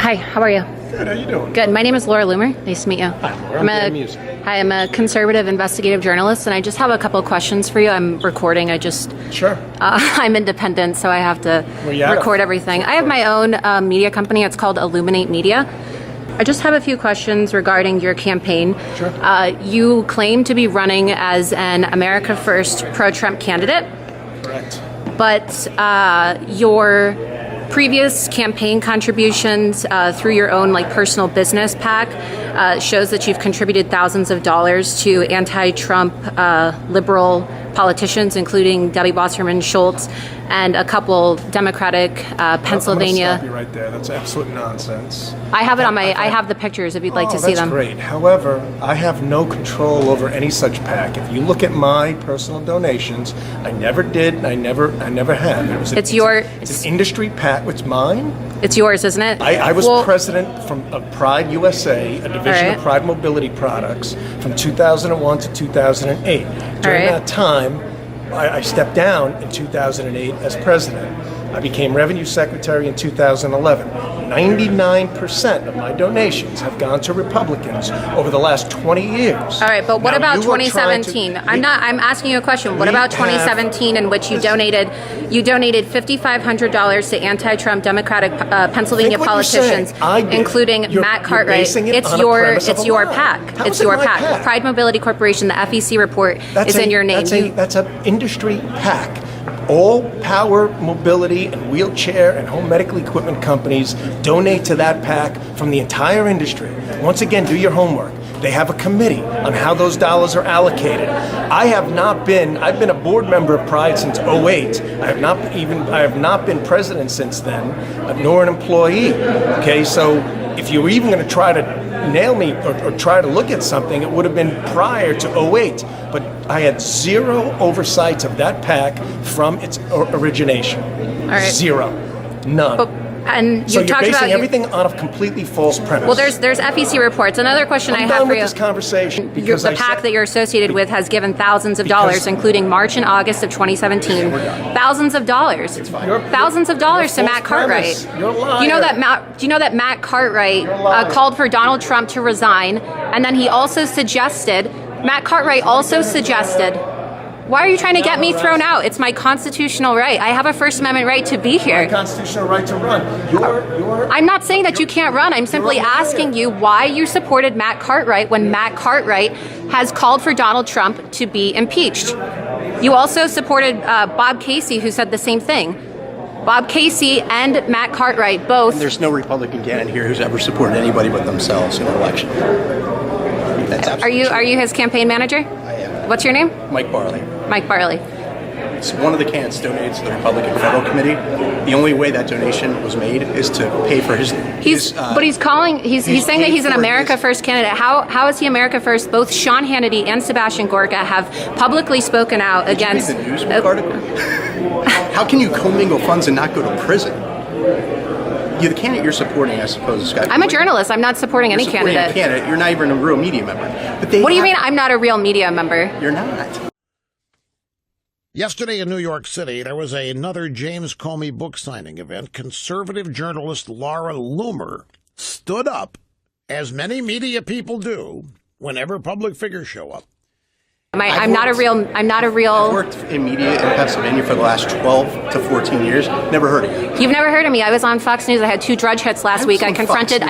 Hi, how are you? Good, how you doing? Good. My name is Laura Loomer. Nice to meet you. Hi, Laura. I'm Meuser. Hi, I'm a conservative investigative journalist, and I just have a couple of questions for you. I'm recording. Sure. I'm independent, so I have to record everything. I have my own media company. It's called Illuminate Media. I just have a few questions regarding your campaign. Sure. You claim to be running as an America First pro-Trump candidate. Correct. But your previous campaign contributions through your own personal business PAC shows that you've contributed thousands of dollars to anti-Trump liberal politicians, including Debbie Wasserman Schultz and a couple Democratic Pennsylvania. I'm going to stop you right there. That's absolute nonsense. I have it on my. I have the pictures if you'd like to see them. That's great. However, I have no control over any such PAC. If you look at my personal donations, I never did. And I never have. It's an industry PAC. It's mine. It's yours, isn't it? I was president of Pride USA, a division of Pride Mobility Products, from 2001 to 2008. During that time, I stepped down in 2008 as president. I became Revenue Secretary in 2011. 99% of my donations have gone to Republicans over the last 20 years. All right, but what about 2017? I'm asking you a question. What about 2017, in which you donated $5,500 to anti-Trump Democratic Pennsylvania politicians, including Matt Cartwright? It's your PAC. It's your PAC. Pride Mobility Corporation. The FEC report is in your name. That's an industry PAC. All power, mobility, and wheelchair and home medical equipment companies donate to that PAC from the entire industry. Once again, do your homework. They have a committee on how those dollars are allocated. I've been a board member of Pride since 2008. I have not been president since then, nor an employee. Okay, so if you were even going to try to nail me or try to look at something, it would have been prior to 2008. But I had zero oversights of that PAC from its origination. All right. Zero. None. And so you're basing everything on a completely false premise. Well, there's FEC reports. Another question I have for you. This conversation because the PAC that you're associated with has given thousands of dollars, including March and August of 2017. Thousands of dollars. Thousands of dollars to Matt Cartwright. You're a liar. Do you know that Matt Cartwright called for Donald Trump to resign, and then he also suggested. Matt Cartwright also suggested. Why are you trying to get me thrown out? It's my constitutional right. I have a First Amendment right to be here. My constitutional right to run. I'm not saying that you can't run. I'm simply asking you why you supported Matt Cartwright when Matt Cartwright has called for Donald Trump to be impeached. You also supported Bob Casey, who said the same thing. Bob Casey and Matt Cartwright both. And there's no Republican candidate here who's ever supported anybody but themselves in an election. That's absolutely Are you his campaign manager? I am. What's your name? Mike Barley. Mike Barley. It's one of the candidates donated to the Republican Federal Committee. The only way that donation was made is to pay for his. He's saying that he's an America First candidate. How is he America First? Both Sean Hannity and Sebastian Gorka have publicly spoken out against. Did you read the Newsweek article? How can you commingle funds and not go to prison? The candidate you're supporting, I suppose, is I'm a journalist. I'm not supporting any candidate. You're not even a real media member. What do you mean I'm not a real media member? You're not. Yesterday in New York City, there was another James Comey book signing event. Conservative journalist Laura Loomer stood up, as many media people do, whenever public figures show up. I'm not a real. I've worked in media in Pennsylvania for the last 12 to 14 years. Never heard of you. You've never heard of me. I was on Fox News. I had 2 drudge hits last week. I confronted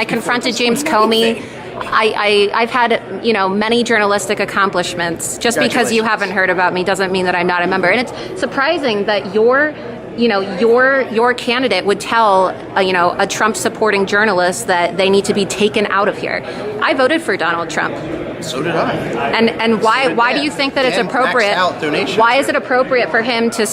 James Comey. I've had many journalistic accomplishments. Just because you haven't heard about me doesn't mean that I'm not a member. And it's surprising that your candidate would tell a Trump supporting journalist that they need to be taken out of here. I voted for Donald Trump. So did I. And why do you think that it's appropriate? Why is it appropriate for him to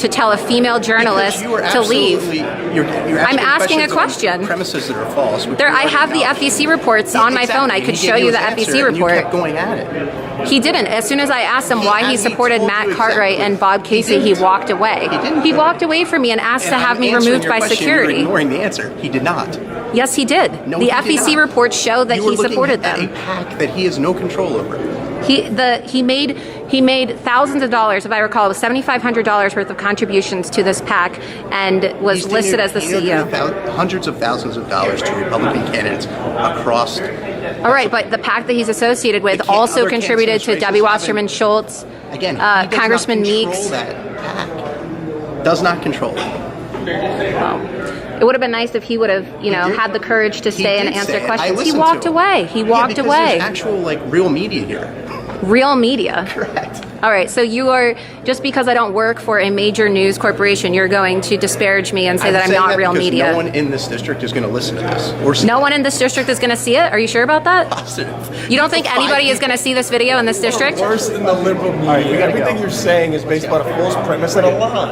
tell a female journalist to leave? I'm asking a question. Premises that are false. I have the FEC reports on my phone. I could show you the FEC report. You kept going at it. He didn't. As soon as I asked him why he supported Matt Cartwright and Bob Casey, he walked away. He walked away from me and asked to have me removed by security. You're ignoring the answer. He did not. Yes, he did. The FEC reports show that he supported them. A PAC that he has no control over. He made thousands of dollars, if I recall, it was $7,500 worth of contributions to this PAC, and was listed as the CEO. Hundreds of thousands of dollars to Republican candidates across. All right, but the PAC that he's associated with also contributed to Debbie Wasserman Schultz, Again, Congressman Meeks. That PAC does not control it. Well, it would have been nice if he would have, had the courage to stay and answer questions. He walked away. He walked away. There's actual real media here. Real media. Correct. All right, so you are, just because I don't work for a major news corporation, you're going to disparage me and say that I'm not real media. No one in this district is going to listen to this. Or see no one in this district is going to see it? Are you sure about that? Positive. You don't think anybody is going to see this video in this district? Worse than the liberal media. Everything you're saying is based on a false premise and a lie.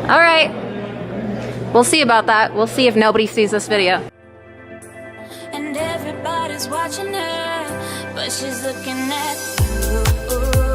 All right. We'll see about that. We'll see if nobody sees this video. And everybody's watching her, but she's looking at you.